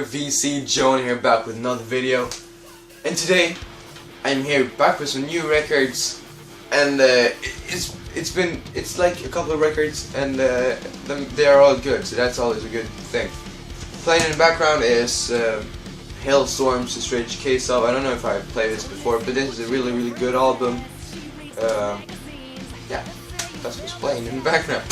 there, VC Joan here, back with another video. And today I'm here back with some new records, and it's like a couple of records, and they're all good, so that's always a good thing. Playing in the background is Hailstorm's The Strange Case of. I don't know if I've played this before, but this is a really good album. Yeah, that's what's playing in the background.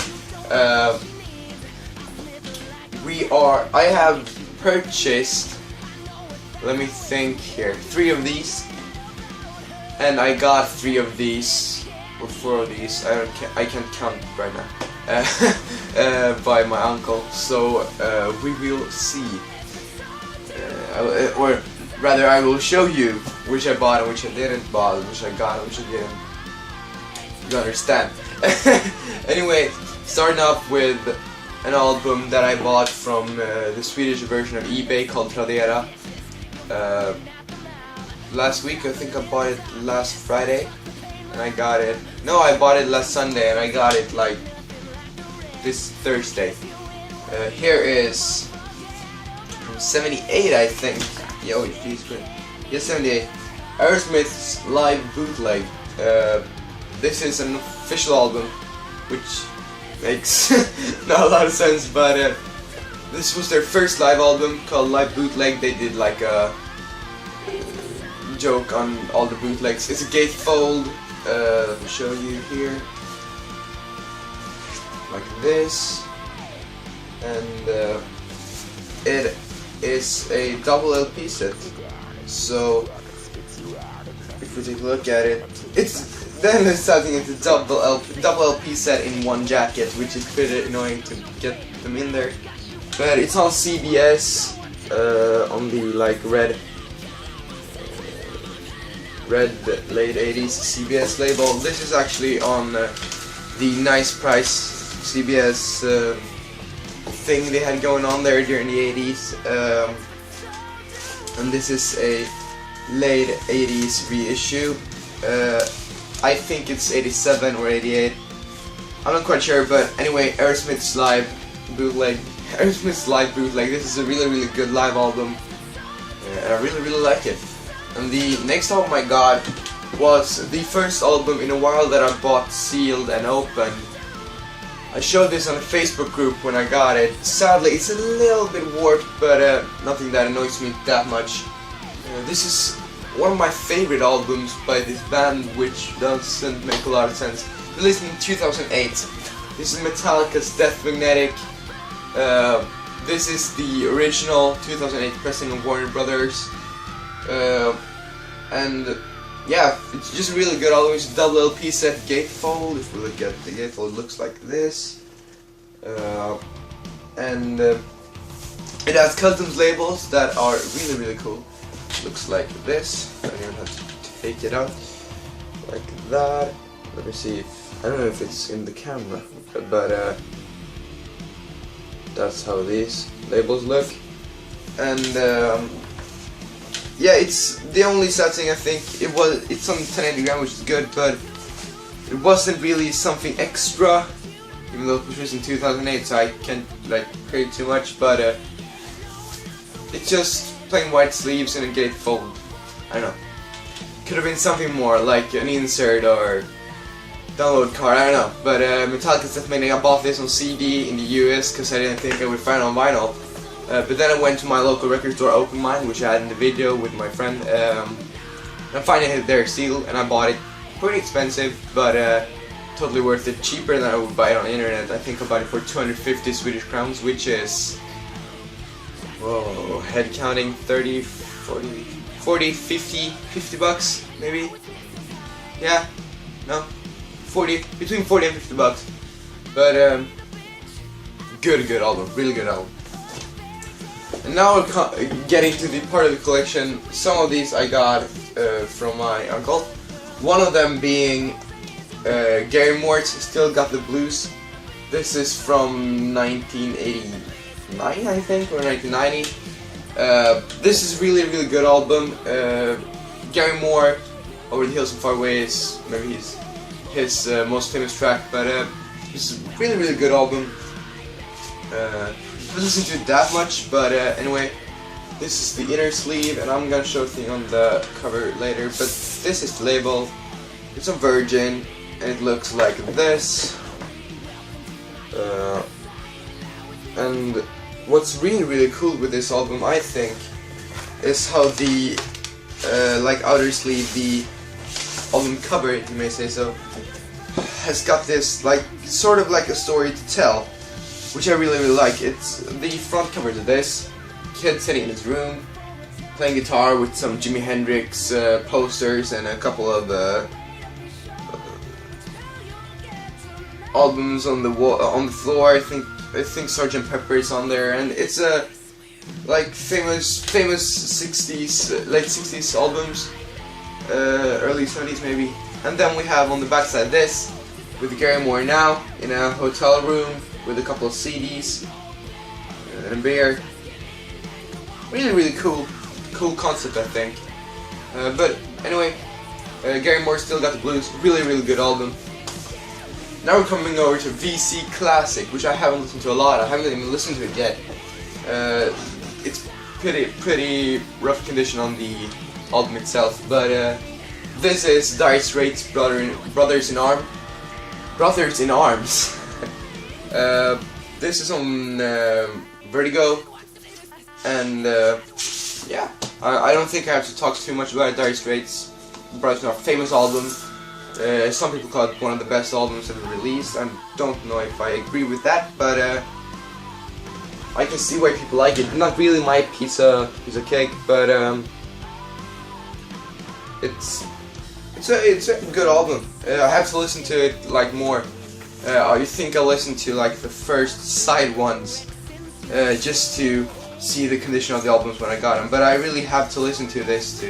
I have purchased, let me think here, 3 of these, and I got 3 of these, or 4 of these, I can't count right now, by my uncle, so we will see, or rather I will show you which I bought and which I didn't buy, which I got and which I didn't. You understand. Anyway, starting off with an album that I bought from the Swedish version of eBay called Tradera. Last week, I think I bought it last Friday, and I got it. No, I bought it last Sunday, and I got it like this Thursday. Here is from '78, I think. Yo, geez, yeah, '78. Aerosmith's live bootleg. This is an official album, which makes not a lot of sense, but this was their first live album called Live Bootleg. They did like a joke on all the bootlegs. It's a gatefold, let me show you here, like this, and it is a double LP set, so if we take a look at it, then there's something, it's a double LP set in one jacket, which is pretty annoying to get them in there. But it's on CBS, on the like red late 80s CBS label. This is actually on the Nice Price CBS thing they had going on there during the 80s. And this is a late 80s reissue. I think it's 87 or 88. I'm not quite sure, but anyway, Aerosmith's live bootleg. Aerosmith's live bootleg. This is a really good live album, and I really like it. And the next album I got was the first album in a while that I bought sealed and open. I showed this on a Facebook group when I got it. Sadly, it's a little bit warped, but nothing that annoys me that much. This is one of my favorite albums by this band, which doesn't make a lot of sense. Released in 2008. This is Metallica's Death Magnetic. This is the original 2008 pressing of Warner Brothers. And yeah, it's just a really good album. It's a double LP set gatefold. If we look at the gatefold, it looks like this. And it has customs labels that are really cool. Looks like this. I don't even have to take it out like that. Let me see if, I don't know if it's in the camera, but that's how these labels look. And yeah, it's the only setting, I think. It's on 1080 gram, which is good, but it wasn't really something extra, even though it was released in 2008, so I can't like create too much, but it's just plain white sleeves and a gatefold. I don't know. Could have been something more, like an insert or download card, I don't know. But Metallica's Death Magnetic, I bought this on CD in the US because I didn't think I would find it on vinyl. But then I went to my local record store, Open Mind, which I had in the video with my friend. And I finally hit their seal, and I bought it. Pretty expensive, but totally worth it. Cheaper than I would buy it on the internet. I think I bought it for 250 Swedish crowns, which is, whoa, head counting, 30, 40, 50 bucks, maybe? Yeah, no, 40, between 40 and 50 bucks. But, good album, really good album. And now we're getting to the part of the collection. Some of these I got from my uncle. One of them being Gary Moore's Still Got the Blues. This is from 1989, I think, or 1990. This is really good album. Gary Moore, Over the Hills and Far Away is maybe his most famous track, but it's a really good album. I haven't listened to it that much, but anyway, This is the inner sleeve, and I'm gonna show the thing on the cover later, but this is the label. It's a Virgin, and it looks like this. And what's really cool with this album, I think, is how the like outer sleeve, the album cover, you may say so, has got this like sort of like a story to tell, which I really like. It's the front cover to this kid sitting in his room playing guitar with some Jimi Hendrix posters and a couple of albums on the wall, on the floor. I think Sgt. Pepper's on there, and it's a like famous 60s, late 60s albums, early 70s maybe. And then we have on the backside this with Gary Moore now in a hotel room with a couple of CDs and a beer. Really cool concept, I think. But anyway, Gary Moore still got the blues. Really good album. Now we're coming over to VC Classic, which I haven't listened to a lot. I haven't even listened to it yet. It's pretty rough condition on the album itself, but this is Dire Straits' Brothers in Arms. This is on Vertigo, and yeah, I don't think I have to talk too much about Dire Straits' Brothers in Arms, famous album. Some people call it one of the best albums ever released. I don't know if I agree with that, but I can see why people like it. Not really my piece of cake, but it's a good album. I have to listen to it like more. I think I listened to like the first side ones just to see the condition of the albums when I got them. But I really have to listen to this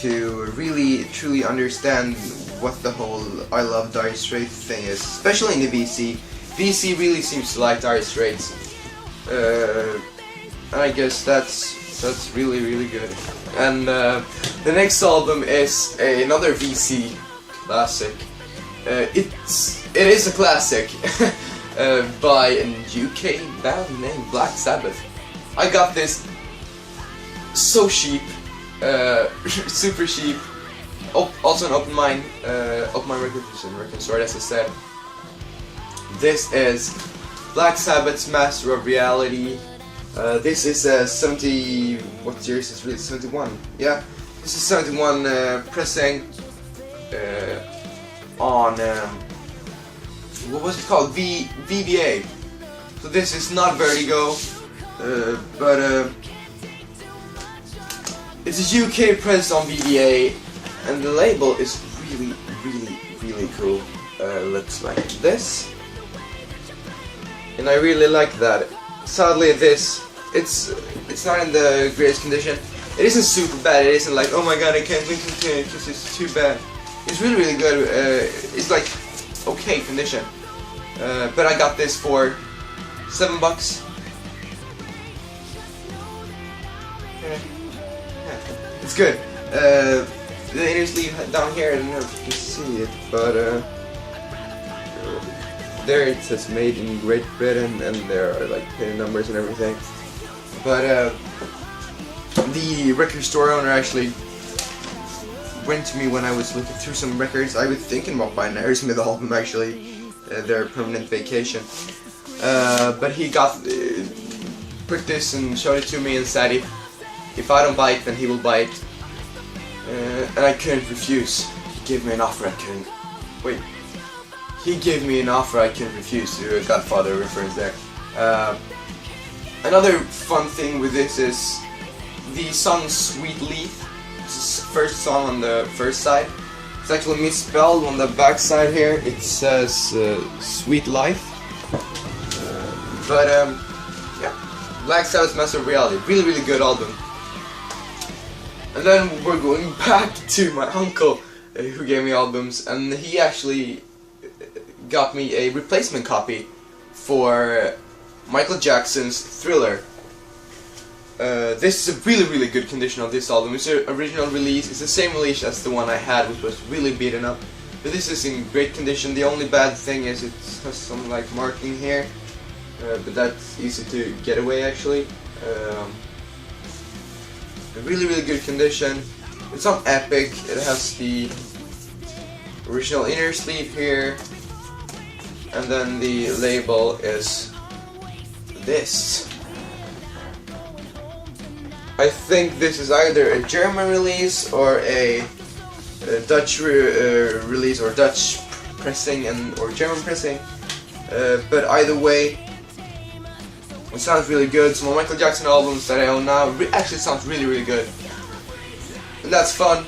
to really truly understand what the whole I love Dire Straits thing is, especially in the VC. VC really seems to like Dire Straits, and I guess that's really good. And the next album is another VC classic. It is a classic by a UK band named Black Sabbath. I got this so cheap. Super cheap. Also an open mind record store, as I said. This is Black Sabbath's Master of Reality. This is a 70. What year is this? Really 71. Yeah, this is 71 pressing on what was it called? VBA. So this is not Vertigo, but. It's a UK press on VBA, and the label is really cool. Looks like this, and I really like that. Sadly, it's not in the greatest condition. It isn't super bad. It isn't like, oh my god, I can't listen to it because it's too bad. It's really good. It's like okay condition. But I got this for $7. It's good. The inner sleeve down here, I don't know if you can see it, but there it says made in Great Britain, and there are like pin numbers and everything. But the record store owner actually went to me when I was looking through some records. I was thinking about buying an Aerosmith album actually, their permanent vacation. But he put this and showed it to me and said if I don't buy it, then he will buy it. And I couldn't refuse. He gave me an offer I couldn't... Wait. He gave me an offer I couldn't refuse. To a Godfather reference there. Another fun thing with this is the song Sweet Leaf. This is the first song on the first side. It's actually misspelled on the back side here. It says Sweet Life. Yeah. Black Sabbath's Master of Reality. Really good album. And then we're going back to my uncle who gave me albums, and he actually got me a replacement copy for Michael Jackson's Thriller. This is a really good condition of this album. It's an original release. It's the same release as the one I had, which was really beaten up. But this is in great condition. The only bad thing is it has some like marking here, but that's easy to get away actually. really good condition. It's on Epic. It has the original inner sleeve here, and then the label is this. I think this is either a German release or a Dutch release, or Dutch pressing or German pressing, but either way it sounds really good. Some of Michael Jackson albums that I own now actually sounds really good, and that's fun.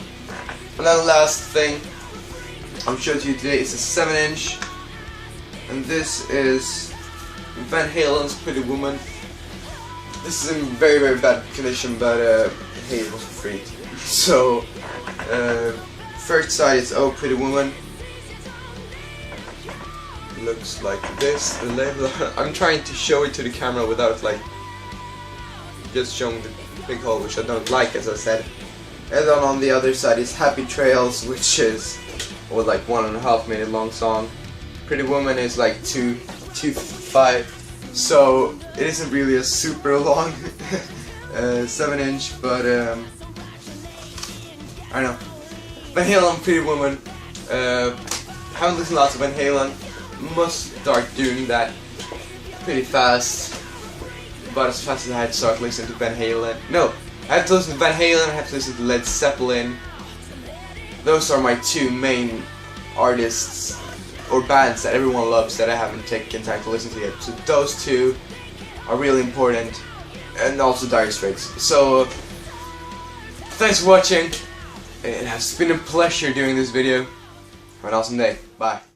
And then the last thing I'm showing you today is a 7-inch, and this is Van Halen's Pretty Woman. This is in very bad condition, but hey, it was free. So first side is Oh Pretty Woman. Looks like this. The label. I'm trying to show it to the camera without like just showing the big hole, which I don't like, as I said. And then on the other side is Happy Trails, which is like 1.5 minute long song. Pretty Woman is like 2.5, so it isn't really a super long 7-inch, but I don't know. Van Halen, Pretty Woman. Haven't listened lots of Van Halen. Must start doing that pretty fast, about as fast as I had to start listening to Van Halen. No, I have to listen to Van Halen, I have to listen to Led Zeppelin. Those are my two main artists or bands that everyone loves that I haven't taken time to listen to yet. So those two are really important, and also Dire Straits. So thanks for watching. It has been a pleasure doing this video. Have an awesome day. Bye.